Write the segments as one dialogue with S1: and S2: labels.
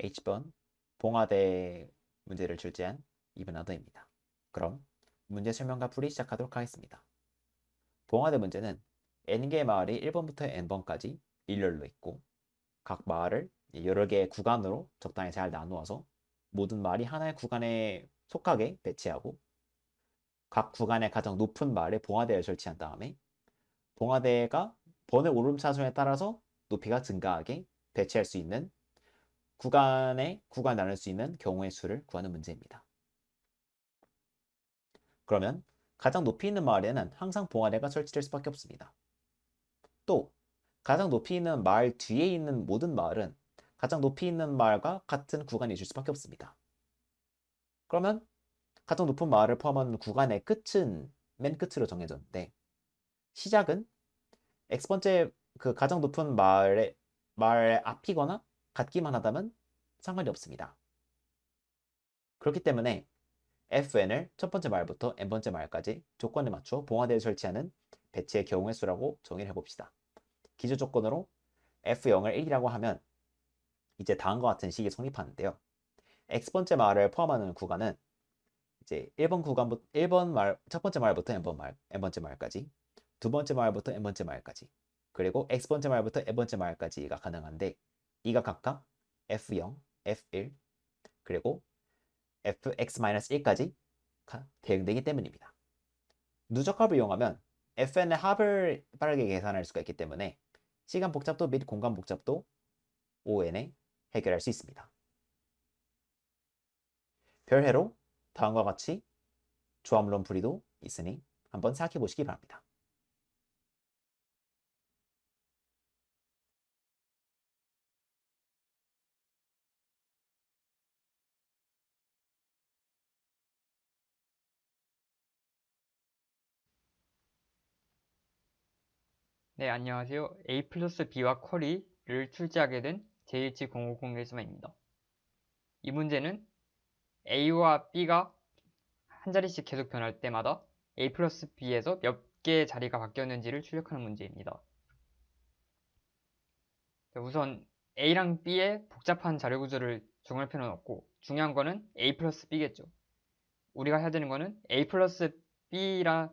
S1: H번 봉화대 문제를 출제한 이브나더입니다. 그럼 문제 설명과 풀이 시작하도록 하겠습니다. 봉화대 문제는 n개의 마을이 1번부터 n번까지 일렬로 있고 각 마을을 여러 개의 구간으로 적당히 잘 나누어서 모든 마을이 하나의 구간에 속하게 배치하고 각 구간의 가장 높은 마을에 봉화대를 설치한 다음에 봉화대가 번의 오름차순에 따라서 높이가 증가하게 배치할 수 있는 구간 나눌 수 있는 경우의 수를 구하는 문제입니다. 그러면 가장 높이 있는 마을에는 항상 봉화대가 설치될 수밖에 없습니다. 또 가장 높이 있는 마을 뒤에 있는 모든 마을은 가장 높이 있는 마을과 같은 구간이 있을 수밖에 없습니다. 그러면 가장 높은 마을을 포함하는 구간의 끝은 맨 끝으로 정해졌는데 시작은 X번째 그 가장 높은 마을의 앞이거나 같기만 하다면 상관이 없습니다. 그렇기 때문에 fn을 첫 번째 마을부터 n번째 마을까지 조건에 맞춰 봉화대를 설치하는 배치의 경우의 수라고 정의를 해봅시다. 기초 조건으로 f0을 1이라고 하면 이제 다음과 같은 식이 성립하는데요. x번째 마을을 포함하는 구간은 이제 1번 마을, 첫 번째 마을부터 n번째 마을까지, 두 번째 마을부터 n번째 마을까지, 그리고 x번째 마을부터 n번째 마을까지가 가능한데 이가 각각 f0, f1, 그리고 fx-1까지 대응되기 때문입니다. 누적합을 이용하면 fn의 합을 빠르게 계산할 수가 있기 때문에 시간 복잡도 및 공간 복잡도 ON에 해결할 수 있습니다. 별해로 다음과 같이 조합론 풀이도 있으니 한번 생각해 보시기 바랍니다.
S2: 네, 안녕하세요. A 플러스 B와 쿼리를 출제하게 된 JH050일스마입니다. 이 문제는 A와 B가 한 자리씩 계속 변할 때마다 A 플러스 B에서 몇 개의 자리가 바뀌었는지를 출력하는 문제입니다. 우선 A랑 B의 복잡한 자료 구조를 정할 필요는 없고 중요한 거는 A 플러스 B겠죠. 우리가 해야 되는 거는 A 플러스 B라는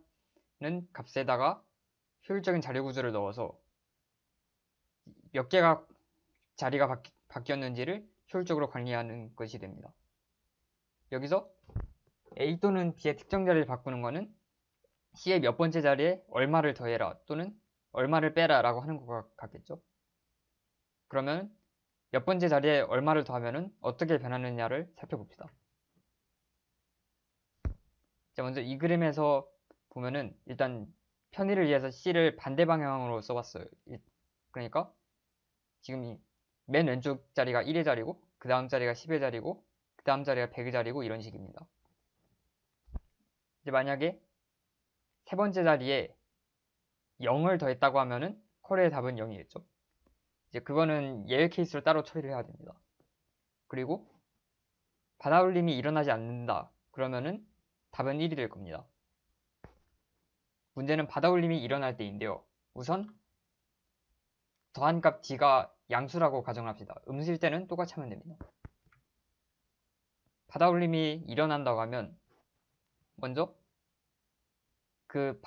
S2: 값에다가 효율적인 자료 구조를 넣어서 몇 개가 자리가 바뀌었는지를 효율적으로 관리하는 것이 됩니다. 여기서 A 또는 B의 특정 자리를 바꾸는 것은 C의 몇 번째 자리에 얼마를 더해라 또는 얼마를 빼라 라고 하는 것과 같겠죠. 그러면 몇 번째 자리에 얼마를 더하면 어떻게 변하느냐를 살펴봅시다. 자, 먼저 이 그림에서 보면은 일단 편의를 위해서 C를 반대 방향으로 써봤어요. 그러니까 지금 맨 왼쪽 자리가 1의 자리고 그 다음 자리가 10의 자리고 그 다음 자리가 100의 자리고 이런 식입니다. 이제 만약에 세 번째 자리에 0을 더했다고 하면은 쿼리의 답은 0이겠죠. 이제 그거는 예외 케이스로 따로 처리를 해야 됩니다. 그리고 받아올림이 일어나지 않는다. 그러면은 답은 1이 될 겁니다. 문제는 받아올림이 일어날 때인데요. 우선 더한 값 d가 양수라고 가정합시다. 음수일 때는 똑같이 하면 됩니다. 받아올림이 일어난다고 하면 먼저 그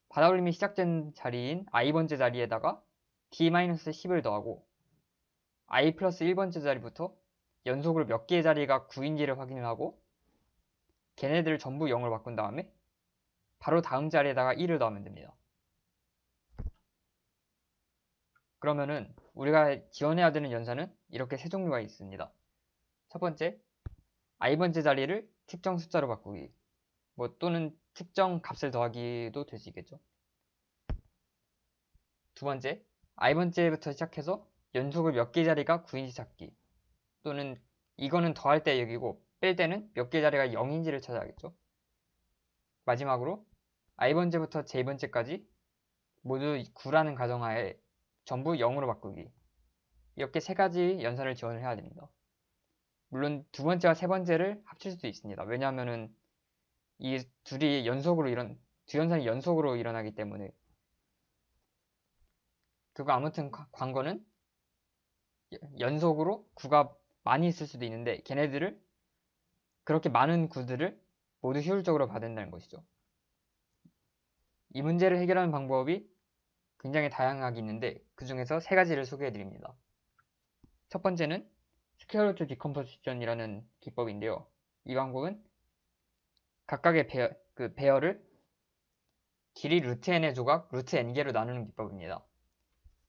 S2: 받아올림이 시작된 자리인 i번째 자리에다가 d-10을 더하고 i 플러스 1번째 자리부터 연속으로 몇 개의 자리가 9인지를 확인을 하고 걔네들을 전부 0을 바꾼 다음에 바로 다음 자리에다가 1을 더하면 됩니다. 그러면은 우리가 지원해야 되는 연산은 이렇게 세 종류가 있습니다. 첫 번째, i번째 자리를 특정 숫자로 바꾸기 뭐 또는 특정 값을 더하기도 될 수 있겠죠. 두 번째, i번째부터 시작해서 연속을 몇 개 자리가 9인지 찾기 또는 이거는 더할 때 여기고 뺄 때는 몇 개 자리가 0인지를 찾아야겠죠. 마지막으로 i번째부터 j번째까지 모두 9라는 가정하에 전부 0으로 바꾸기 이렇게 세 가지 연산을 지원을 해야 됩니다. 물론 두 번째와 세 번째를 합칠 수도 있습니다. 왜냐하면은 이 둘이 두 연산이 연속으로 일어나기 때문에. 그거 아무튼 관건은 연속으로 9가 많이 있을 수도 있는데 걔네들을 그렇게 많은 구들을 모두 효율적으로 받는다는 것이죠. 이 문제를 해결하는 방법이 굉장히 다양하게 있는데 그 중에서 세 가지를 소개해 드립니다. 첫 번째는 스퀘어 루트 디컴포지션이라는 기법인데요. 이 방법은 각각의 배열을 길이 루트 n의 조각, 루트 n개로 나누는 기법입니다.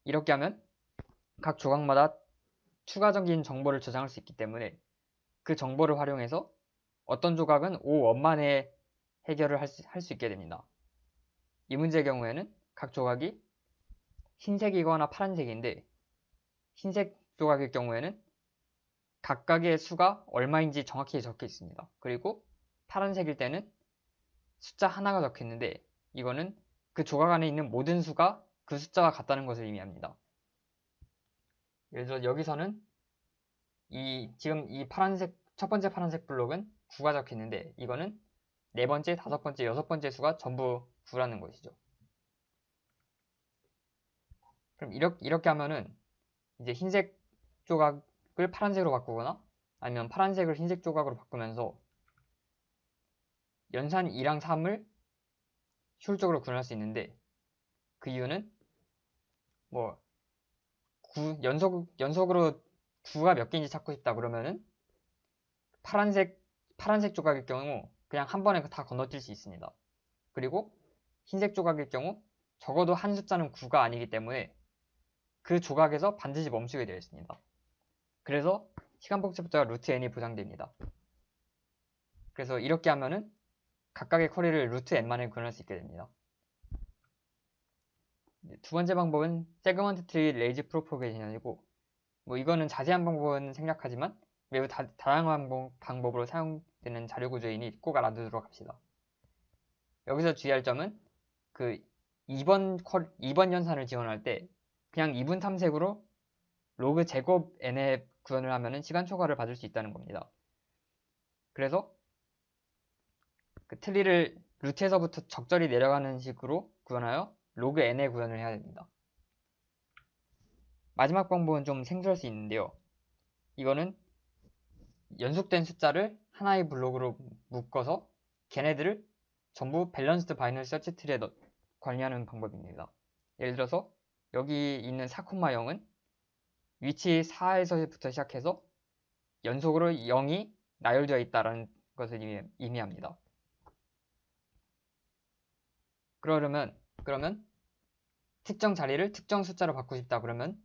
S2: 이렇게 하면 각 조각마다 추가적인 정보를 저장할 수 있기 때문에 그 정보를 활용해서 어떤 조각은 O 원만에 해결을 할 수 있게 됩니다. 이 문제의 경우에는 각 조각이 흰색이거나 파란색인데 흰색 조각일 경우에는 각각의 수가 얼마인지 정확히 적혀 있습니다. 그리고 파란색일 때는 숫자 하나가 적혀 있는데 이거는 그 조각 안에 있는 모든 수가 그 숫자와 같다는 것을 의미합니다. 예를 들어 여기서는 지금 이 첫 번째 파란색 블록은 9가 적혀 있는데 이거는 네 번째, 다섯 번째, 여섯 번째 수가 전부 9라는 것이죠. 그럼 이렇게 하면은 이제 흰색 조각을 파란색으로 바꾸거나 아니면 파란색을 흰색 조각으로 바꾸면서 연산 2랑 3을 효율적으로 구현할 수 있는데 그 이유는 뭐 연속으로 9가 몇 개인지 찾고 싶다 그러면은 파란색 조각일 경우 그냥 한 번에 다 건너뛸 수 있습니다. 그리고 흰색 조각일 경우 적어도 한 숫자는 9가 아니기 때문에 그 조각에서 반드시 멈추게 되어 있습니다. 그래서 시간 복잡도가 루트 n이 보장됩니다. 그래서 이렇게 하면은 각각의 쿼리를 루트 n만에 구현할 수 있게 됩니다. 두 번째 방법은 세그먼트 트리 레이지 프로포게이션이고 뭐 이거는 자세한 방법은 생략하지만 매우 다양한 방법으로 사용되는 자료 구조이니 꼭 알아두도록 합시다. 여기서 주의할 점은 그 2번 연산을 지원할 때 그냥 2분 탐색으로 로그 제곱 n의 구현을 하면은 시간 초과를 받을 수 있다는 겁니다. 그래서 그 트리를 루트에서부터 적절히 내려가는 식으로 구현하여 로그 n의 구현을 해야 됩니다. 마지막 방법은 좀 생소할 수 있는데요. 이거는 연속된 숫자를 하나의 블록으로 묶어서 걔네들을 전부 밸런스드 바이너리 서치 트리에 관리하는 방법입니다. 예를 들어서 여기 있는 4,0은 위치 4에서부터 시작해서 연속으로 0이 나열되어 있다는 것을 의미합니다. 그러면 특정 자리를 특정 숫자로 바꾸고 싶다 그러면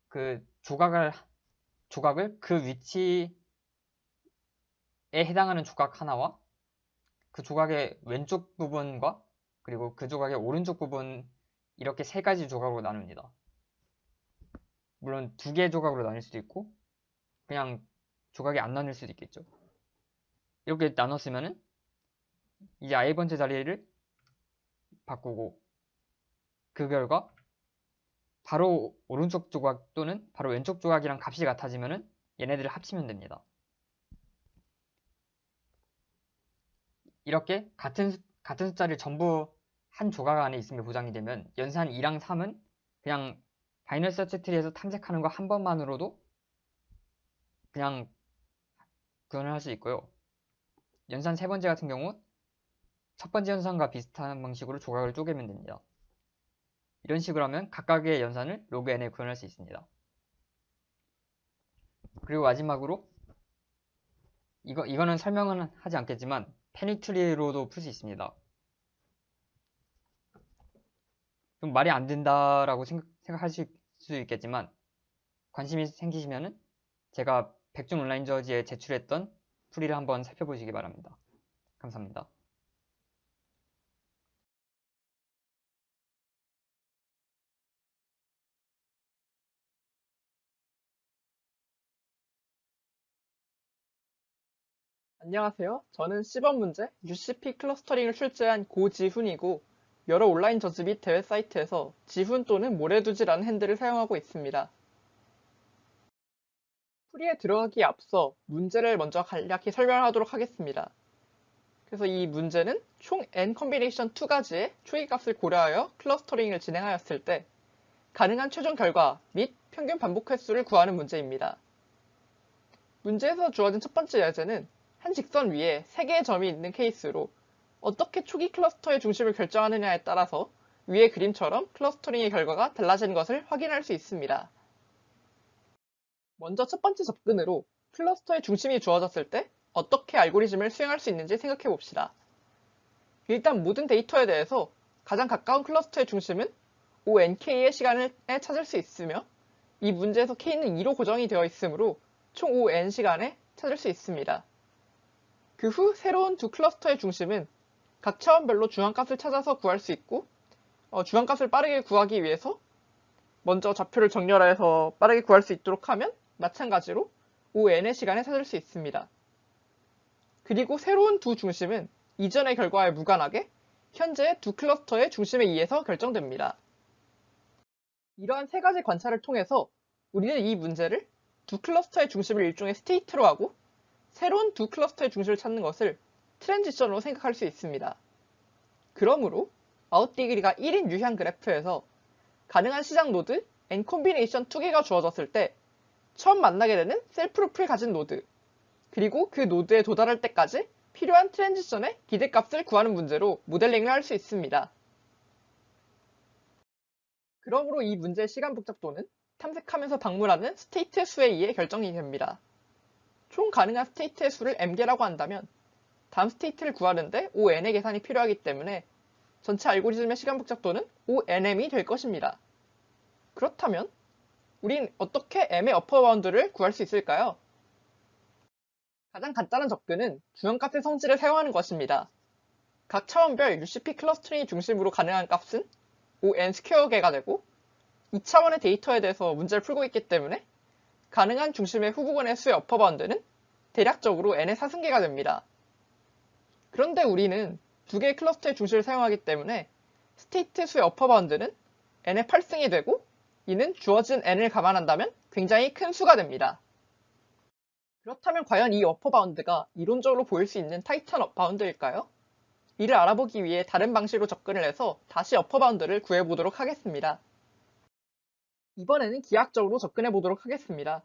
S2: 그 조각을 그 위치에 해당하는 조각 하나와 그 조각의 왼쪽 부분과 그리고 그 조각의 오른쪽 부분 이렇게 세 가지 조각으로 나눕니다. 물론 두 개의 조각으로 나눌 수도 있고 그냥 조각이 안 나눌 수도 있겠죠. 이렇게 나눴으면은 이제 i번째 자리를 바꾸고 그 결과 바로 오른쪽 조각 또는 바로 왼쪽 조각이랑 값이 같아지면은 얘네들을 합치면 됩니다. 이렇게 같은 숫자를 전부 한 조각 안에 있음을 보장이 되면 연산 2랑 3은 그냥 바이너리 서치 트리에서 탐색하는 거 한 번만으로도 그냥 구현을 할 수 있고요. 연산 세 번째 같은 경우 첫 번째 연산과 비슷한 방식으로 조각을 쪼개면 됩니다. 이런 식으로 하면 각각의 연산을 로그 n에 구현할 수 있습니다. 그리고 마지막으로 이거는 설명은 하지 않겠지만 패닉 트리로도 풀 수 있습니다. 좀 말이 안 된다라고 생각하실 수 있겠지만 관심이 생기시면은 제가 백준 온라인 저지에 제출했던 풀이를 한번 살펴보시기 바랍니다. 감사합니다.
S3: 안녕하세요. 저는 C번 문제 UCP 클러스터링을 출제한 고지훈이고 여러 온라인 저지 및 대회 사이트에서 지훈 또는 모래두지라는 핸들을 사용하고 있습니다. 풀이에 들어가기에 앞서 문제를 먼저 간략히 설명하도록 하겠습니다. 그래서 이 문제는 총 n 컨비네이션 2가지의 초이값을 고려하여 클러스터링을 진행하였을 때 가능한 최종 결과 및 평균 반복 횟수를 구하는 문제입니다. 문제에서 주어진 첫 번째 예제는 한 직선 위에 3개의 점이 있는 케이스로 어떻게 초기 클러스터의 중심을 결정하느냐에 따라서 위의 그림처럼 클러스터링의 결과가 달라지는 것을 확인할 수 있습니다. 먼저 첫 번째 접근으로 클러스터의 중심이 주어졌을 때 어떻게 알고리즘을 수행할 수 있는지 생각해 봅시다. 일단 모든 데이터에 대해서 가장 가까운 클러스터의 중심은 ONK의 시간에 찾을 수 있으며 이 문제에서 K는 2로 고정이 되어 있으므로 총 ON 시간에 찾을 수 있습니다. 그 후 새로운 두 클러스터의 중심은 각 차원별로 중앙값을 찾아서 구할 수 있고 중앙값을 빠르게 구하기 위해서 먼저 좌표를 정렬해서 빠르게 구할 수 있도록 하면 마찬가지로 ON의 시간에 찾을 수 있습니다. 그리고 새로운 두 중심은 이전의 결과에 무관하게 현재 두 클러스터의 중심에 의해서 결정됩니다. 이러한 세 가지 관찰을 통해서 우리는 이 문제를 두 클러스터의 중심을 일종의 스테이트로 하고 새로운 두 클러스터의 중심을 찾는 것을 트랜지션으로 생각할 수 있습니다. 그러므로 아웃디그리가 1인 유형 그래프에서 가능한 시작 노드 n 콤비네이션 2개가 주어졌을 때 처음 만나게 되는 셀프 루프를 가진 노드 그리고 그 노드에 도달할 때까지 필요한 트랜지션의 기대값을 구하는 문제로 모델링을 할 수 있습니다. 그러므로 이 문제의 시간 복잡도는 탐색하면서 방문하는 스테이트의 수에 의해 결정이 됩니다. 총 가능한 스테이트의 수를 m개라고 한다면 다음 스테이트를 구하는데 ON의 계산이 필요하기 때문에 전체 알고리즘의 시간 복잡도는 ONM이 될 것입니다. 그렇다면 우린 어떻게 m의 어퍼 바운드를 구할 수 있을까요? 가장 간단한 접근은 중앙값의 성질을 사용하는 것입니다. 각 차원별 UCP 클러스터링 중심으로 가능한 값은 ON 스퀘어개가 되고 2차원의 데이터에 대해서 문제를 풀고 있기 때문에 가능한 중심의 후보군의 수의 어퍼 바운드는 대략적으로 n의 4승계가 됩니다. 그런데 우리는 두 개의 클러스터의 중심을 사용하기 때문에 스테이트 수의 어퍼 바운드는 n의 8승이 되고 이는 주어진 n을 감안한다면 굉장히 큰 수가 됩니다. 그렇다면 과연 이 어퍼 바운드가 이론적으로 보일 수 있는 타이트한 업 바운드일까요? 이를 알아보기 위해 다른 방식으로 접근을 해서 다시 어퍼 바운드를 구해보도록 하겠습니다. 이번에는 기하학적으로 접근해 보도록 하겠습니다.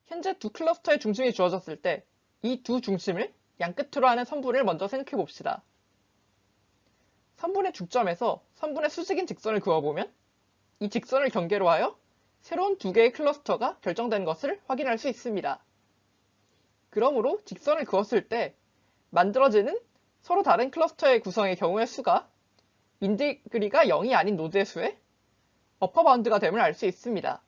S3: 현재 두 클러스터의 중심이 주어졌을 때 이 두 중심을 양끝으로 하는 선분을 먼저 생각해 봅시다. 선분의 중점에서 선분의 수직인 직선을 그어보면 이 직선을 경계로 하여 새로운 두 개의 클러스터가 결정된 것을 확인할 수 있습니다. 그러므로 직선을 그었을 때 만들어지는 서로 다른 클러스터의 구성의 경우의 수가 인디그리가 0이 아닌 노드의 수에 어퍼 바운드가 됨을 알 수 있습니다.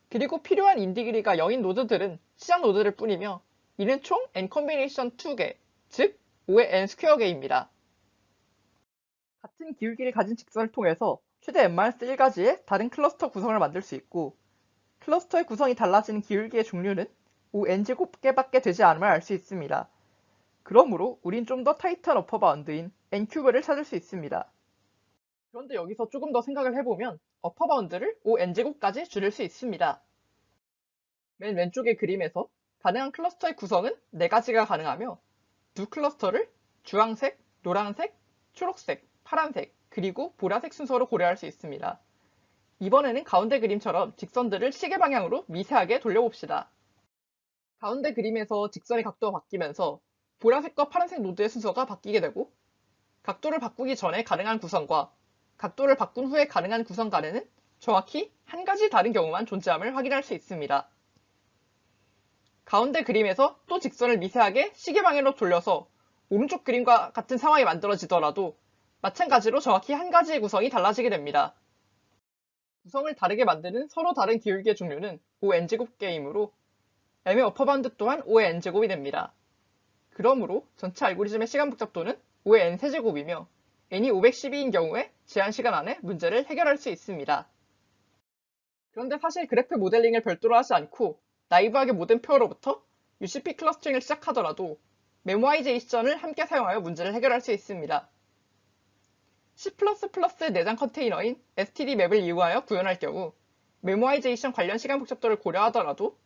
S3: 그리고 필요한 인디그리가 0인 노드들은 시작 노드를 뿐이며 이는 총 n 콤비네이션 2개, 즉 5의 n 스퀘어개입니다. 같은 기울기를 가진 직선을 통해서 최대 n-1가지의 다른 클러스터 구성을 만들 수 있고 클러스터의 구성이 달라지는 기울기의 종류는 5n제곱개밖에 되지 않음을 알 수 있습니다. 그러므로 우린 좀 더 타이트한 어퍼 바운드인 n큐브를 찾을 수 있습니다. 그런데 여기서 조금 더 생각을 해보면 어퍼 바운드를 5n제곱까지 줄일 수 있습니다. 맨 왼쪽의 그림에서 가능한 클러스터의 구성은 4가지가 가능하며 두 클러스터를 주황색, 노란색, 초록색, 파란색, 그리고 보라색 순서로 고려할 수 있습니다. 이번에는 가운데 그림처럼 직선들을 시계 방향으로 미세하게 돌려봅시다. 가운데 그림에서 직선의 각도가 바뀌면서 보라색과 파란색 노드의 순서가 바뀌게 되고 각도를 바꾸기 전에 가능한 구성과 각도를 바꾼 후에 가능한 구성 간에는 정확히 한 가지 다른 경우만 존재함을 확인할 수 있습니다. 가운데 그림에서 또 직선을 미세하게 시계 방향으로 돌려서 오른쪽 그림과 같은 상황이 만들어지더라도 마찬가지로 정확히 한 가지의 구성이 달라지게 됩니다. 구성을 다르게 만드는 서로 다른 기울기의 종류는 5n제곱개이므로 m의 어퍼 바운드 또한 5의 n제곱이 됩니다. 그러므로 전체 알고리즘의 시간 복잡도는 5의 n세제곱이며 n이 512인 경우에 제한 시간 안에 문제를 해결할 수 있습니다. 그런데 사실 그래프 모델링을 별도로 하지 않고 나이브하게 모든 표어로부터 UCP 클러스터링을 시작하더라도 메모아이제이션을 함께 사용하여 문제를 해결할 수 있습니다. C++의 내장 컨테이너인 stdmap을 이용하여 구현할 경우 메모아이제이션 관련 시간 복잡도를 고려하더라도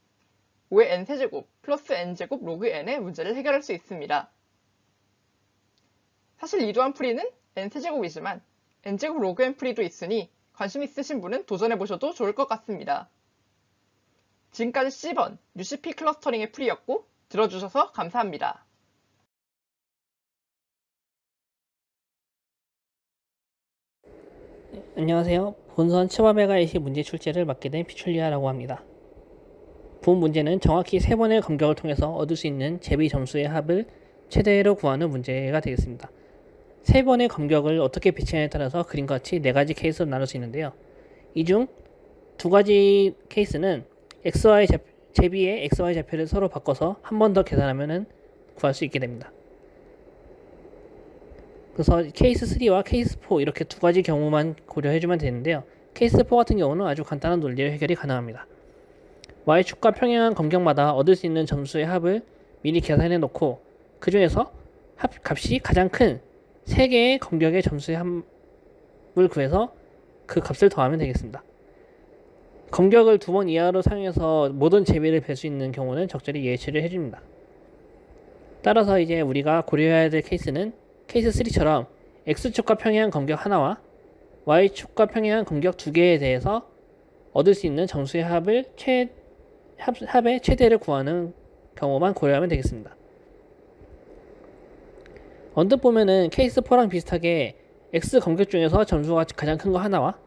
S3: 5의 n세제곱 플러스 n제곱 로그 n의 문제를 해결할 수 있습니다. 사실 이러한 풀이는 n세제곱이지만 n제곱 로그 n 풀이도 있으니 관심 있으신 분은 도전해보셔도 좋을 것 같습니다. 지금까지 C번 UCP 클러스터링의 풀이였고 들어주셔서 감사합니다.
S4: 안녕하세요. 본선 츠바메가이시 문제 출제를 맡게 된 피출리아라고 합니다. 본 문제는 정확히 3번의 검격을 통해서 얻을 수 있는 제비 점수의 합을 최대로 구하는 문제가 되겠습니다. 3번의 검격을 어떻게 배치하냐에 따라서 그림과 같이 4가지 케이스로 나눌 수 있는데요. 이 중 2가지 케이스는 제비의 XY 좌표를 서로 바꿔서 한 번 더 계산하면 구할 수 있게 됩니다. 그래서 케이스 3와 케이스 4 이렇게 2가지 경우만 고려해주면 되는데요. 케이스 4 같은 경우는 아주 간단한 논리로 해결이 가능합니다. Y축과 평행한 검격마다 얻을 수 있는 점수의 합을 미리 계산해 놓고 그 중에서 값이 가장 큰 3개의 검격의 점수의 합을 구해서 그 값을 더하면 되겠습니다. 검격을 2번 이하로 사용해서 모든 제비를 뵐 수 있는 경우는 적절히 예시를 해줍니다. 따라서 이제 우리가 고려해야 될 케이스는 케이스 3처럼 X축과 평행한 검격 하나와 Y축과 평행한 검격 2개에 대해서 얻을 수 있는 점수의 합의 최대를 구하는 경우만 고려하면 되겠습니다. 언뜻 보면은 케이스 4랑 비슷하게 X 검격 중에서 점수가 가장 큰 거 하나와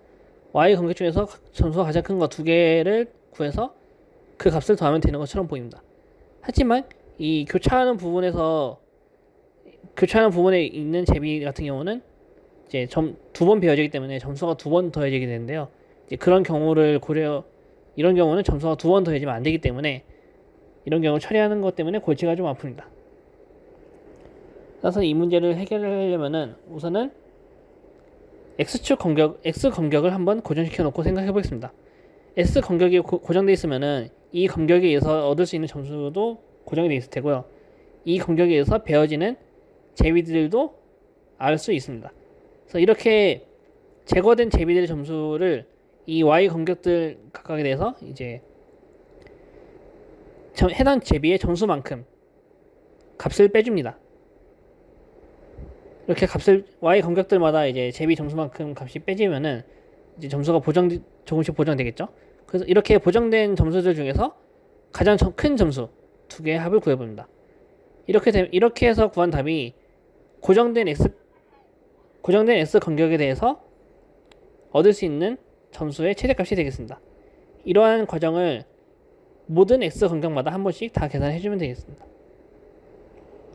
S4: Y 검격 중에서 점수가 가장 큰 거 2개를 구해서 그 값을 더하면 되는 것처럼 보입니다. 하지만 이 교차하는 부분에 있는 제비 같은 경우는 이제 2번 배워지기 때문에 점수가 2번 더해지게 되는데요. 이제 이런 경우는 점수가 2번 더해지면 안 되기 때문에 이런 경우 처리하는 것 때문에 골치가 좀 아픕니다. 따라서 이 문제를 해결하려면은 우선은 X 검격을 한번 고정시켜 놓고 생각해 보겠습니다. S 검격이 고정되어 있으면은 이 검격에 의해서 얻을 수 있는 점수도 고정이 되어 있을 테고요. 이 검격에 의해서 베어지는 제비들도 알 수 있습니다. 그래서 이렇게 제거된 제비들의 점수를 이 Y 검격들 각각에 대해서 이제 해당 제비의 점수만큼 값을 빼줍니다. 이렇게 Y 검격들마다 이제 제비 점수만큼 값이 빼지면은 이제 점수가 조금씩 보정되겠죠. 그래서 이렇게 보정된 점수들 중에서 가장 큰 점수 2개의 합을 구해봅니다. 이렇게 해서 구한 답이 고정된 X 검격에 대해서 얻을 수 있는 점수의 최대값이 되겠습니다. 이러한 과정을 모든 X 검격마다 한 번씩 다 계산해주면 되겠습니다.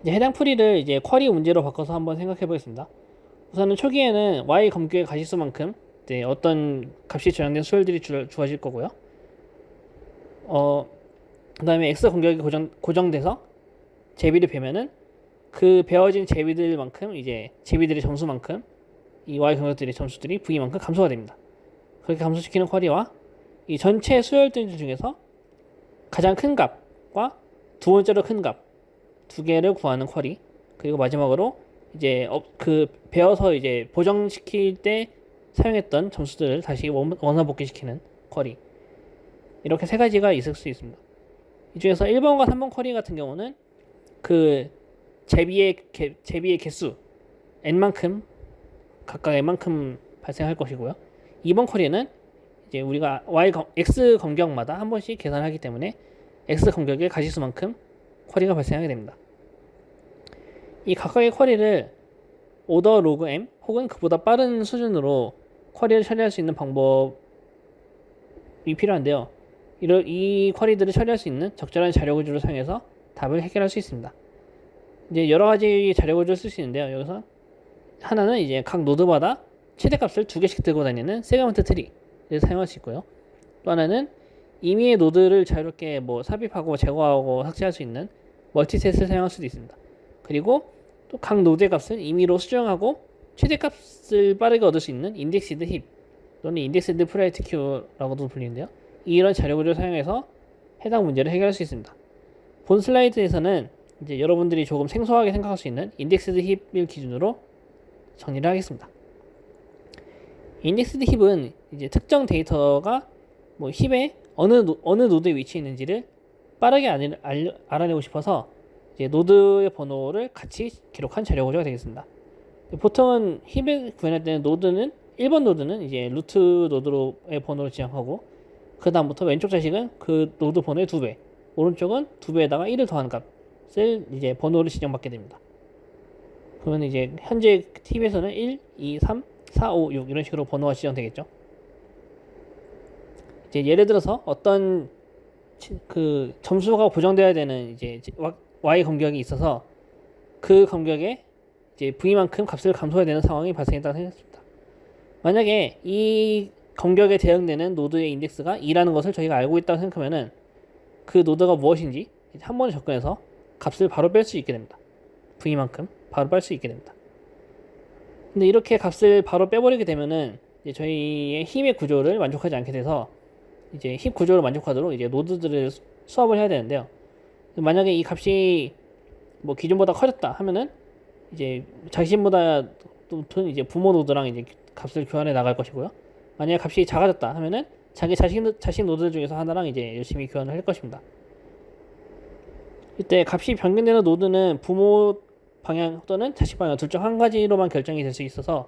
S4: 이제 해당 풀이를 이제 쿼리 문제로 바꿔서 한번 생각해 보겠습니다. 우선은 초기에는 Y 검격의 가지수만큼 어떤 값이 저장된 수열들이 주어질 거고요. 그 다음에 X 검격이 고정돼서 제비를 베면은 그 베어진 제비들만큼 이제 제비들의 점수만큼 이 Y 검격들의 점수들이 V만큼 감소가 됩니다. 그렇게 감소시키는 쿼리와 이 전체 수열들 중에서 가장 큰 값과 두 번째로 큰 값 2개를 구하는 쿼리, 그리고 마지막으로 이제 베어서 이제 보정시킬 때 사용했던 점수들을 다시 원화 복귀시키는 쿼리, 이렇게 3가지가 있을 수 있습니다. 이 중에서 1번과 3번 쿼리 같은 경우는 그 제비의 개수 n만큼 각각 n만큼 발생할 것이고요. 2번 쿼리는 이제 우리가 X 검격마다 한 번씩 계산하기 때문에 X 검격의 가지수만큼 쿼리가 발생하게 됩니다. 이 각각의 쿼리를 오더 로그 m 혹은 그보다 빠른 수준으로 쿼리를 처리할 수 있는 방법이 필요한데요. 이 쿼리들을 처리할 수 있는 적절한 자료 구조를 사용해서 답을 해결할 수 있습니다. 이제 여러 가지 자료 구조를 쓸 수 있는데요. 여기서 하나는 이제 각 노드마다 최대값을 2개씩 들고 다니는 세그먼트 트리를 사용할 수 있고요. 또 하나는 임의의 노드를 자유롭게 삽입하고 제거하고 삭제할 수 있는 멀티셋을 사용할 수도 있습니다. 그리고 또 각 노드의 값을 임의로 수정하고 최대값을 빠르게 얻을 수 있는 인덱시드 힙 또는 인덱시드 프라이어티 큐라고도 불리는데요. 이런 자료 구조를 사용해서 해당 문제를 해결할 수 있습니다. 본 슬라이드에서는 이제 여러분들이 조금 생소하게 생각할 수 있는 인덱스드 힙을 기준으로 정리를 하겠습니다. 인덱스드 힙은 이제 특정 데이터가 힙에 어느 노드에 위치해 있는지를 빠르게 알아내고 싶어서 이제 노드의 번호를 같이 기록한 자료 구조가 되겠습니다. 보통은 힙을 구현할 때는 노드는 1번 노드는 이제 루트 노드로의 번호를 지정하고 그 다음부터 왼쪽 자식은 그 노드 번호의 2배, 오른쪽은 2배에다가 1을 더한 값을 이제 번호를 지정받게 됩니다. 그러면 이제 현재 팁에서는 1, 2, 3, 4, 5, 6 이런 식으로 번호가 지정되겠죠. 이제 예를 들어서 어떤 그 점수가 고정되어야 되는 이제 y 검격이 있어서 그 검격에 이제 v만큼 값을 감소해야 되는 상황이 발생했다고 생각했습니다. 만약에 이 검격에 대응되는 노드의 인덱스가 2라는 것을 저희가 알고 있다고 생각하면은 그 노드가 무엇인지 한 번에 접근해서 값을 바로 뺄 수 있게 됩니다. v만큼 바로 뺄 수 있게 됩니다. 근데 이렇게 값을 바로 빼버리게 되면은 이제 저희의 힙의 구조를 만족하지 않게 돼서 이제 힙 구조를 만족하도록 이제 노드들을 수합을 해야 되는데요. 만약에 이 값이 뭐 기존보다 커졌다 하면은 이제 자신보다 높은 이제 부모 노드랑 이제 값을 교환해 나갈 것이고요. 만약에 값이 작아졌다 하면은 자기 자신 노드 중에서 하나랑 이제 열심히 교환을 할 것입니다. 이때 값이 변경되는 노드는 부모 방향 또는 자식 방향 둘 중 한 가지로만 결정이 될 수 있어서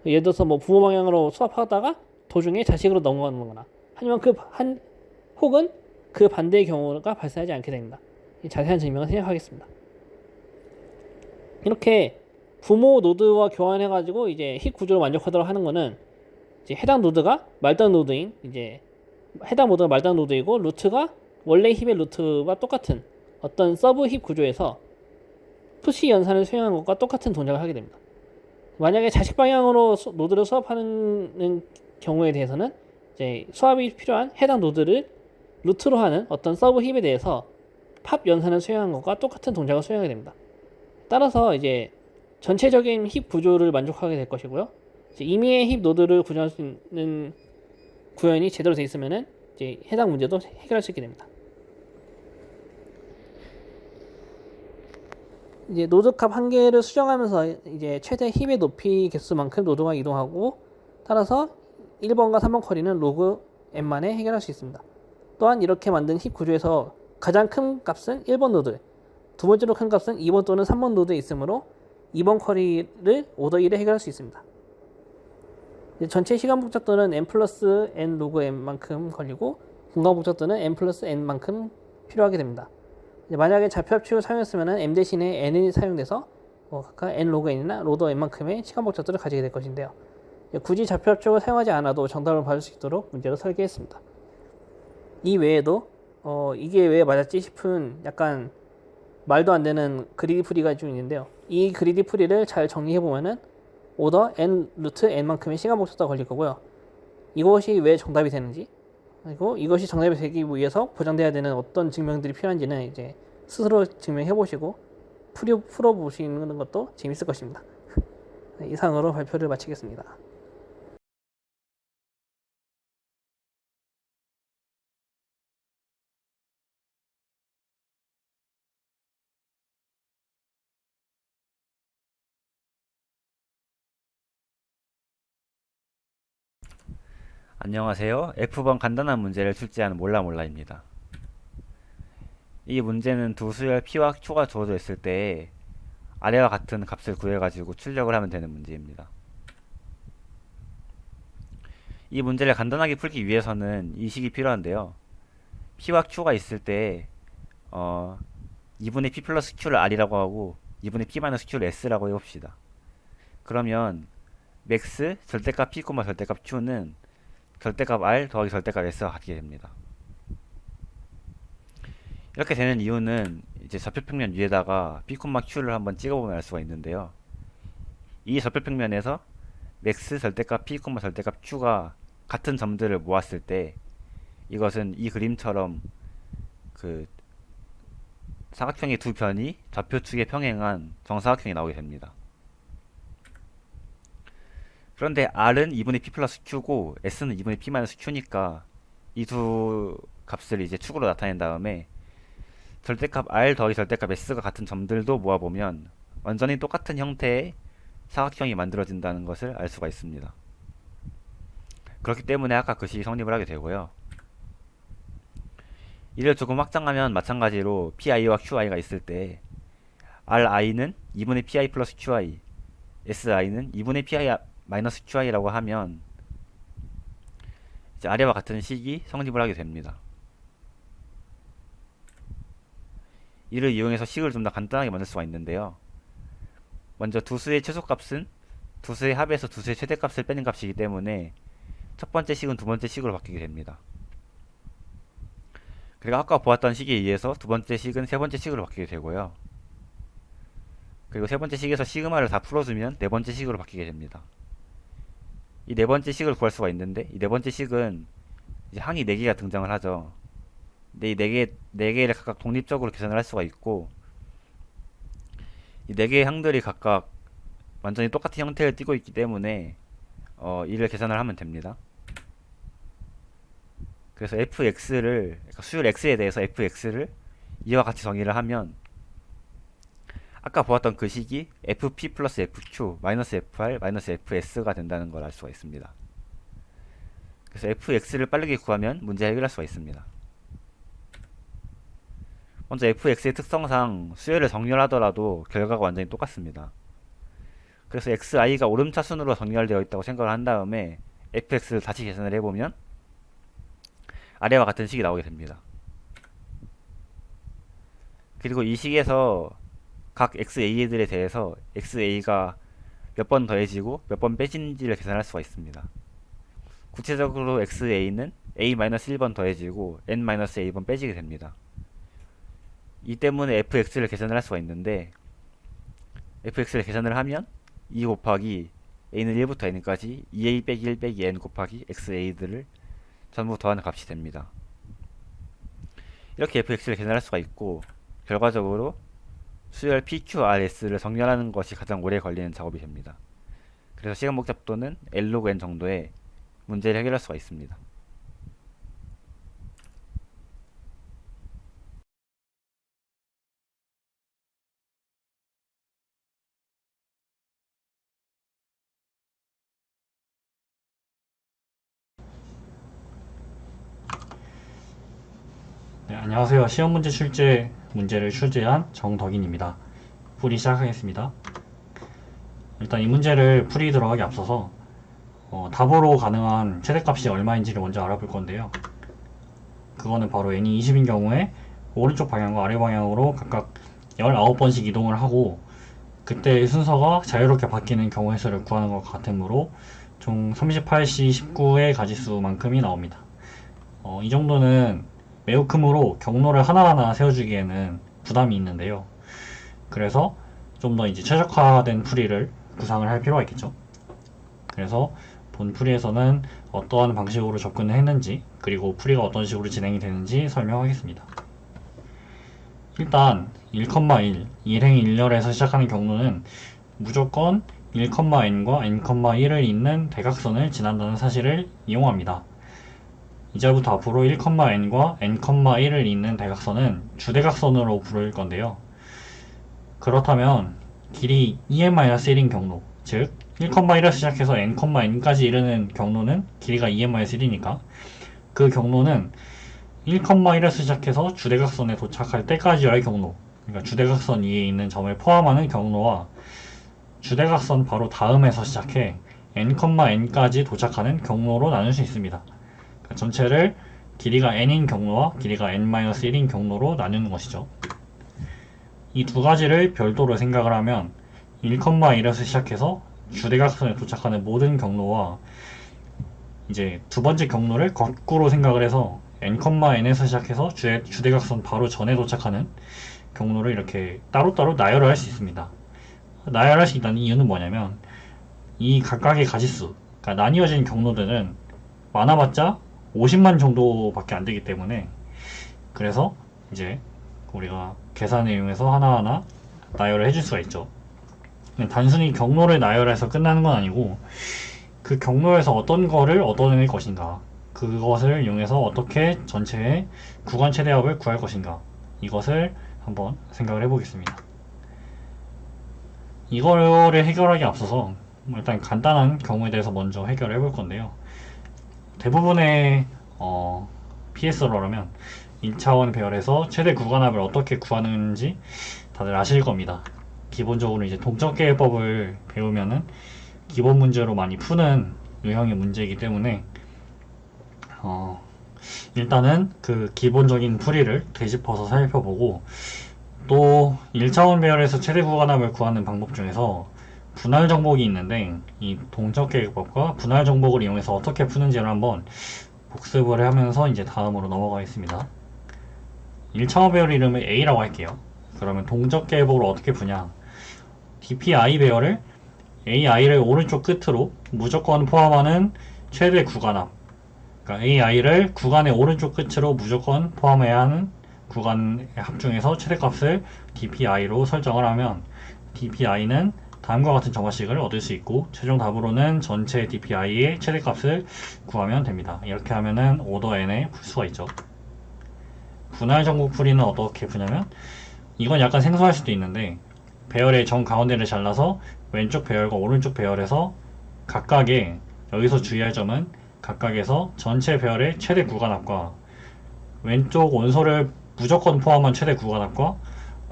S4: 예를 들어서 뭐 부모 방향으로 수합하다가 도중에 자식으로 넘어가는 거나 아니면 혹은 그 반대의 경우가 발생하지 않게 됩니다. 자세한 증명은 생략하겠습니다. 이렇게 부모 노드와 교환해가지고 이제 힙 구조를 만족하도록 하는 거는 이제 해당 노드가 말단 노드인 이제 해당 노드가 말단 노드이고 루트가 원래 힙의 루트와 똑같은 어떤 서브 힙 구조에서 푸시 연산을 수행하는 것과 똑같은 동작을 하게 됩니다. 만약에 자식 방향으로 노드를 수합하는 경우에 대해서는 이제 수합이 필요한 해당 노드를 루트로 하는 어떤 서브 힙에 대해서 팝 연산을 수행하는 것과 똑같은 동작을 수행하게 됩니다. 따라서 이제 전체적인 힙 구조를 만족하게 될 것이고요. 이제 임의의 힙 노드를 구현할 수 있는 구현이 제대로 되어 있으면은 이제 해당 문제도 해결할 수 있게 됩니다. 이제 노드 값 한 개를 수정하면서 이제 최대 힙의 높이 개수만큼 노드가 이동하고 따라서 1번과 3번 쿼리는 로그 n만에 해결할 수 있습니다. 또한 이렇게 만든 힙 구조에서 가장 큰 값은 1번 노드, 두 번째로 큰 값은 2번 또는 3번 노드에 있으므로 2번 쿼리를 오더 1에 해결할 수 있습니다. 전체 시간 복잡도는 n 플러스 n 로그 n만큼 걸리고 공간 복잡도는 n 플러스 n만큼 필요하게 됩니다. 만약에 좌표 합축을 사용했으면 m 대신에 n이 사용돼서 각각 n 로그 n이나 로더 n만큼의 시간 복잡도를 가지게 될 것인데요. 굳이 좌표 합축을 사용하지 않아도 정답을 받을 수 있도록 문제를 설계했습니다. 이 외에도 이게 왜 맞았지 싶은 약간 말도 안 되는 그리디 풀이가 좀 있는데요. 이 그리디 풀이를 잘 정리해 보면은 오더 n 루트 n만큼의 시간 복잡도가 걸릴 거고요. 이것이 왜 정답이 되는지 그리고 이것이 정답이 되기 위해서 보장돼야 되는 어떤 증명들이 필요한지는 이제 스스로 증명해 보시고 풀어 보시는 것도 재밌을 것입니다. 이상으로 발표를 마치겠습니다.
S5: 안녕하세요. F번 간단한 문제를 출제하는 몰라몰라입니다. 이 문제는 두 수열 P와 Q가 주어져 있을 때 아래와 같은 값을 구해가지고 출력을 하면 되는 문제입니다. 이 문제를 간단하게 풀기 위해서는 이 식이 필요한데요. P와 Q가 있을 때 2분의 P 플러스 Q를 R이라고 하고 2분의 P 마이너스 Q를 S라고 해봅시다. 그러면 맥스 절대값 P, 절대값 Q는 절대값 R 더하기 절대값 S가 같게 됩니다. 이렇게 되는 이유는 이제 좌표평면 위에다가 P, Q를 한번 찍어보면 알 수가 있는데요. 이 좌표평면에서 맥스 절대값 P, 절대값 Q가 같은 점들을 모았을 때 이것은 이 그림처럼 그 사각형의 두 변이 좌표축에 평행한 정사각형이 나오게 됩니다. 그런데 R은 2분의 P 플러스 Q고 S는 2분의 P 마이너스 Q니까 이 두 값을 이제 축으로 나타낸 다음에 절대값 R 더하기 절대값 S가 같은 점들도 모아보면 완전히 똑같은 형태의 사각형이 만들어진다는 것을 알 수가 있습니다. 그렇기 때문에 아까 그 식이 성립을 하게 되고요. 이를 조금 확장하면 마찬가지로 PI와 QI가 있을 때 RI는 2분의 PI 플러스 QI, SI는 2분의 PI 마이너스 QI라고 하면 이제 아래와 같은 식이 성립을 하게 됩니다. 이를 이용해서 식을 좀 더 간단하게 만들 수가 있는데요. 먼저 두 수의 최소값은 두 수의 합에서 두 수의 최대값을 빼는 값이기 때문에 첫 번째 식은 두 번째 식으로 바뀌게 됩니다. 그리고 아까 보았던 식에 의해서 두 번째 식은 세 번째 식으로 바뀌게 되고요. 그리고 세 번째 식에서 시그마를 다 풀어주면 네 번째 식으로 바뀌게 됩니다. 이 네 번째 식을 구할 수가 있는데 이 네 번째 식은 이제 항이 4개가 등장을 하죠. 근데 이 4개를 각각 독립적으로 계산을 할 수가 있고 이 4개의 항들이 각각 완전히 똑같은 형태를 띠고 있기 때문에 이를 계산을 하면 됩니다. 그래서 fx를 그러니까 수열 x에 대해서 fx를 이와 같이 정의를 하면 아까 보았던 그 식이 fp 플러스 fq 마이너스 fr 마이너스 fs가 된다는 걸 알 수가 있습니다. 그래서 fx를 빠르게 구하면 문제 해결할 수가 있습니다. 먼저 fx의 특성상 수열을 정렬하더라도 결과가 완전히 똑같습니다. 그래서 xi가 오름차순으로 정렬되어 있다고 생각을 한 다음에 fx를 다시 계산을 해보면 아래와 같은 식이 나오게 됩니다. 그리고 이 식에서 각 xa들에 대해서 xa가 몇 번 더해지고 몇 번 빼진지를 계산할 수가 있습니다. 구체적으로 xa는 a-1번 더해지고 n-a번 빼지게 됩니다. 이 때문에 fx를 계산을 할 수가 있는데 fx를 계산을 하면 2 곱하기 a는 1부터 n까지 2a 빼기 1 빼기 n 곱하기 xa들을 전부 더하는 값이 됩니다. 이렇게 fx를 계산할 수가 있고 결과적으로 수열 PQRS를 정렬하는 것이 가장 오래 걸리는 작업이 됩니다. 그래서 시간 복잡도는 L로그 N 정도의 문제를 해결할 수가 있습니다.
S6: 네, 안녕하세요. 시험 문제 출제 문제를 출제한 정덕인입니다. 풀이 시작하겠습니다. 일단 이 문제를 풀이 들어가기 앞서서 답으로 가능한 최대값이 얼마인지를 먼저 알아볼 건데요. 그거는 바로 n이 20인 경우에 오른쪽 방향과 아래 방향으로 각각 19번씩 이동을 하고 그때 순서가 자유롭게 바뀌는 경우의 수를 구하는 것 같으므로 총 38C 19의 가지수만큼이 나옵니다. 이 정도는 매우 크므로 경로를 하나하나 세워주기에는 부담이 있는데요. 그래서 좀 더 이제 최적화된 풀이를 구상을 할 필요가 있겠죠. 그래서 본 풀이에서는 어떠한 방식으로 접근을 했는지 그리고 풀이가 어떤 식으로 진행이 되는지 설명하겠습니다. 일단 1,1 일행 1열에서 시작하는 경로는 무조건 1,n과 n,1을 잇는 대각선을 지난다는 사실을 이용합니다. 이제부터 앞으로 1,n과 n,1을 잇는 대각선은 주대각선으로 부를 건데요. 그렇다면 길이 2n-1인 경로, 즉 1,1에서 시작해서 n,n까지 이르는 경로는 길이가 2n-1이니까 그 경로는 1,1에서 시작해서 주대각선에 도착할 때까지의 경로, 그러니까 주대각선 위에 있는 점을 포함하는 경로와 주대각선 바로 다음에서 시작해 n,n까지 도착하는 경로로 나눌 수 있습니다. 그러니까 전체를 길이가 n인 경로와 길이가 n-1인 경로로 나누는 것이죠. 이 두 가지를 별도로 생각을 하면 1,1에서 시작해서 주대각선에 도착하는 모든 경로와 이제 두 번째 경로를 거꾸로 생각을 해서 n,n에서 시작해서 주대각선 바로 전에 도착하는 경로를 이렇게 따로따로 나열을 할 수 있습니다. 나열할 수 있다는 이유는 뭐냐면 이 각각의 가지수, 그러니까 나뉘어진 경로들은 많아봤자 50만 정도밖에 안 되기 때문에 그래서 이제 우리가 계산을 이용해서 하나하나 나열을 해줄 수가 있죠. 단순히 경로를 나열해서 끝나는 건 아니고 그 경로에서 어떤 거를 얻어낼 것인가, 그것을 이용해서 어떻게 전체의 구간 최대합을 구할 것인가, 이것을 한번 생각을 해보겠습니다. 이거를 해결하기 앞서서 일단 간단한 경우에 대해서 먼저 해결해 볼 건데요. 대부분의 PS로라면 1차원 배열에서 최대 구간합을 어떻게 구하는지 다들 아실 겁니다. 기본적으로 이제 동적계법을 배우면은 기본 문제로 많이 푸는 유형의 문제이기 때문에 일단은 그 기본적인 풀이를 되짚어서 살펴보고, 또 1차원 배열에서 최대 구간합을 구하는 방법 중에서 분할 정복이 있는데, 이 동적 계획법과 분할 정복을 이용해서 어떻게 푸는지를 한번 복습을 하면서 이제 다음으로 넘어가겠습니다. 1차원 배열 이름을 A라고 할게요. 그러면 동적 계획법으로 어떻게 푸냐, DPI 배열을 AI를 오른쪽 끝으로 무조건 포함하는 최대 구간합, 그러니까 AI를 구간의 오른쪽 끝으로 무조건 포함해야 하는 구간의 합 중에서 최대값을 DPI로 설정을 하면 DPI는 다음과 같은 정화식을 얻을 수 있고, 최종 답으로는 전체 DPI의 최대값을 구하면 됩니다. 이렇게 하면은 오더 n에 풀 수가 있죠. 분할 정복 풀이는 어떻게 푸냐면, 이건 약간 생소할 수도 있는데, 배열의 정 가운데를 잘라서 왼쪽 배열과 오른쪽 배열에서 각각의, 여기서 주의할 점은 각각에서 전체 배열의 최대 구간합과 왼쪽 원소를 무조건 포함한 최대 구간합과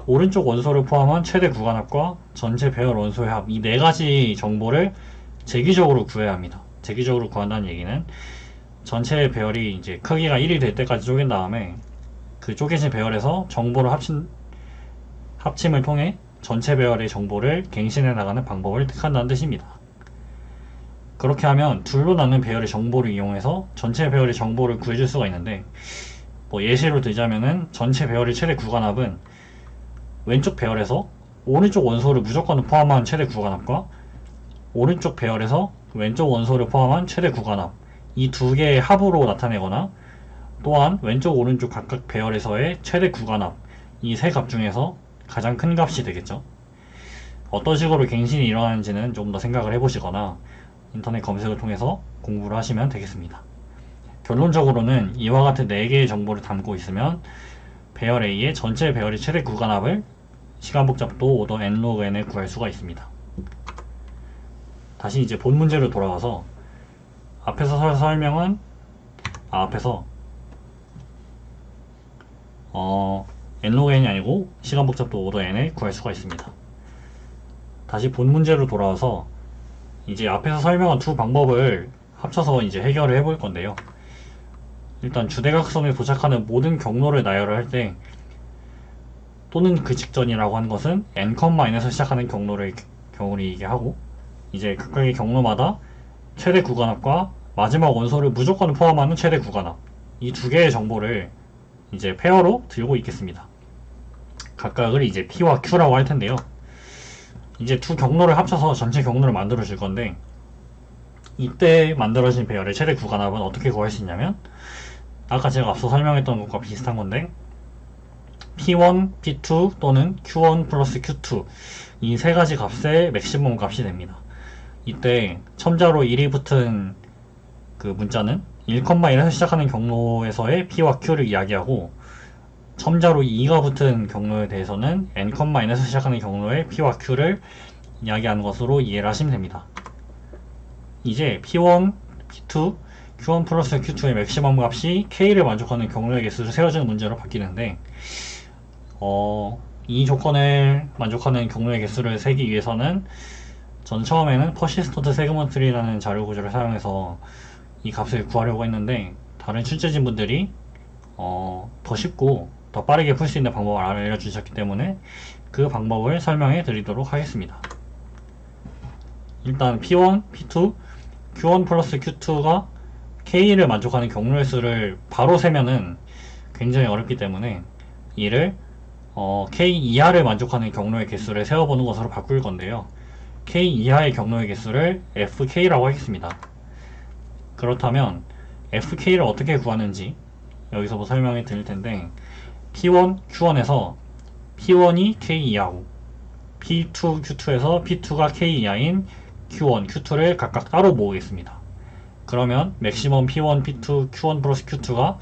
S6: 오른쪽 원소를 포함한 최대 구간합과 전체 배열 원소의 합, 이 네 가지 정보를 재기적으로 구해야 합니다. 재기적으로 구한다는 얘기는 전체 배열이 이제 크기가 1이 될 때까지 쪼갠 다음에 그 쪼개진 배열에서 정보를 합침을 통해 전체 배열의 정보를 갱신해 나가는 방법을 택한다는 뜻입니다. 그렇게 하면 둘로 나눈 배열의 정보를 이용해서 전체 배열의 정보를 구해줄 수가 있는데, 뭐 예시로 들자면은 전체 배열의 최대 구간합은 왼쪽 배열에서 오른쪽 원소를 무조건 포함한 최대 구간합과 오른쪽 배열에서 왼쪽 원소를 포함한 최대 구간합, 이 두 개의 합으로 나타내거나, 또한 왼쪽 오른쪽 각각 배열에서의 최대 구간합, 이 세 값 중에서 가장 큰 값이 되겠죠. 어떤 식으로 갱신이 일어나는지는 좀 더 생각을 해보시거나 인터넷 검색을 통해서 공부를 하시면 되겠습니다. 결론적으로는 이와 같은 4개의 정보를 담고 있으면 배열 A의 전체 배열의 최대 구간합을 시간복잡도 오더 nlog n에 구할 수가 있습니다. 다시 이제 본 문제로 돌아와서 앞에서 설명한 앞에서 nlog n이 아니고 시간복잡도 오더 n을 구할 수가 있습니다. 다시 본 문제로 돌아와서 이제 앞에서 설명한 두 방법을 합쳐서 이제 해결을 해볼 건데요. 일단 주대각선에 도착하는 모든 경로를 나열을 할 때, 또는 그 직전이라고 하는 것은 n,에서 시작하는 경로를 얘기하고, 이제 각각의 경로마다 최대 구간합과 마지막 원소를 무조건 포함하는 최대 구간합, 이 두 개의 정보를 이제 페어로 들고 있겠습니다. 각각을 이제 P와 Q라고 할 텐데요. 이제 두 경로를 합쳐서 전체 경로를 만들어 줄 건데, 이때 만들어진 배열의 최대 구간합은 어떻게 구할 수 있냐면, 아까 제가 앞서 설명했던 것과 비슷한 건데, P1, P2 또는 Q1 플러스 Q2, 이 세 가지 값의 맥시멈 값이 됩니다. 이때 첨자로 1이 붙은 그 문자는 1,1에서 시작하는 경로에서의 P와 Q를 이야기하고, 첨자로 2가 붙은 경로에 대해서는 n,n에서 시작하는 경로의 P와 Q를 이야기하는 것으로 이해를 하시면 됩니다. 이제 P1, P2, Q1 플러스 Q2의 맥시멈 값이 K를 만족하는 경로의 개수를 세워주는 문제로 바뀌는데, 이 조건을 만족하는 경로의 개수를 세기 위해서는 전 처음에는 퍼시스턴트 세그먼트리라는 자료 구조를 사용해서 이 값을 구하려고 했는데, 다른 출제진 분들이 더 쉽고 더 빠르게 풀 수 있는 방법을 알려주셨기 때문에 그 방법을 설명해 드리도록 하겠습니다. 일단 P1, P2, Q1 플러스 Q2가 K를 만족하는 경로의 수를 바로 세면은 굉장히 어렵기 때문에 이를 K 이하를 만족하는 경로의 개수를 세워보는 것으로 바꿀 건데요. K 이하의 경로의 개수를 FK라고 하겠습니다. 그렇다면 FK를 어떻게 구하는지 여기서 설명해 드릴 텐데, P1, Q1에서 P1이 K 이하고 P2, Q2에서 P2가 K 이하인 Q1, Q2를 각각 따로 모으겠습니다. 그러면 맥시멈 P1, P2, Q1 플러스 Q2가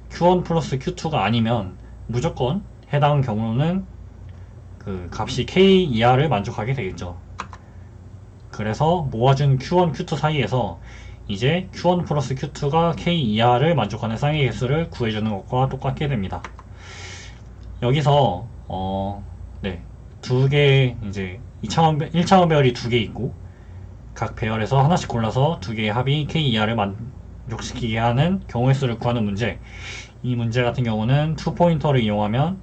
S6: Q1 플러스 Q2가 아니면 무조건 해당 경로는 그 값이 K 이하를 만족하게 되겠죠. 그래서 모아준 Q1, Q2 사이에서 이제 Q1 플러스 Q2가 K 이하를 만족하는 쌍의 개수를 구해주는 것과 똑같게 됩니다. 여기서 두 개, 이제 1차원 배열이 두 개 있고 각 배열에서 하나씩 골라서 두 개의 합이 k 이하를 만족시키게 하는 경우의 수를 구하는 문제. 이 문제 같은 경우는 투포인터를 이용하면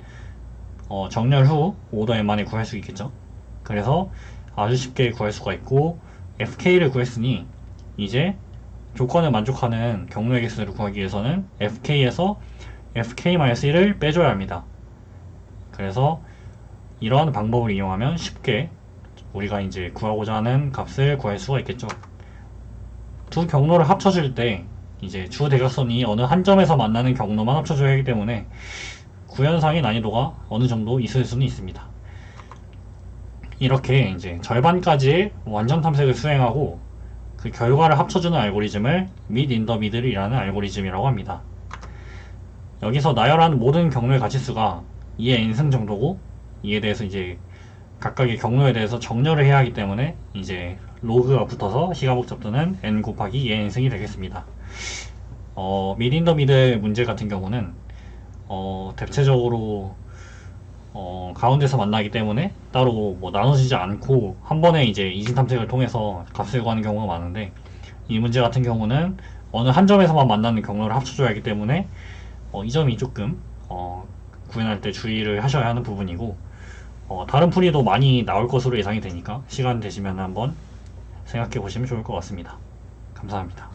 S6: 정렬 후 오더 n 만에 구할 수 있겠죠. 그래서 아주 쉽게 구할 수가 있고, fk를 구했으니 이제 조건을 만족하는 경로의 개수를 구하기 위해서는 fk에서 fk-1을 빼줘야 합니다. 그래서 이러한 방법을 이용하면 쉽게 우리가 이제 구하고자 하는 값을 구할 수가 있겠죠. 두 경로를 합쳐줄 때 이제 주 대각선이 어느 한 점에서 만나는 경로만 합쳐줘야 하기 때문에 구현상의 난이도가 어느 정도 있을 수는 있습니다. 이렇게 이제 절반까지의 완전 탐색을 수행하고 그 결과를 합쳐주는 알고리즘을 mid in the middle이라는 알고리즘이라고 합니다. 여기서 나열하는 모든 경로의 가치수가 2의 n승 정도고, 이에 대해서 이제 각각의 경로에 대해서 정렬을 해야 하기 때문에 이제 로그가 붙어서 시가복잡도는 n 곱하기 2의 n승이 되겠습니다. mid in the middle 문제 같은 경우는 대체적으로 가운데서 만나기 때문에 따로 뭐 나눠지지 않고 한 번에 이제 이진 탐색을 통해서 값을 구하는 경우가 많은데, 이 문제 같은 경우는 어느 한 점에서만 만나는 경로를 합쳐줘야 하기 때문에 이 점이 조금 구현할 때 주의를 하셔야 하는 부분이고, 다른 풀이도 많이 나올 것으로 예상이 되니까 시간 되시면 한번 생각해 보시면 좋을 것 같습니다. 감사합니다.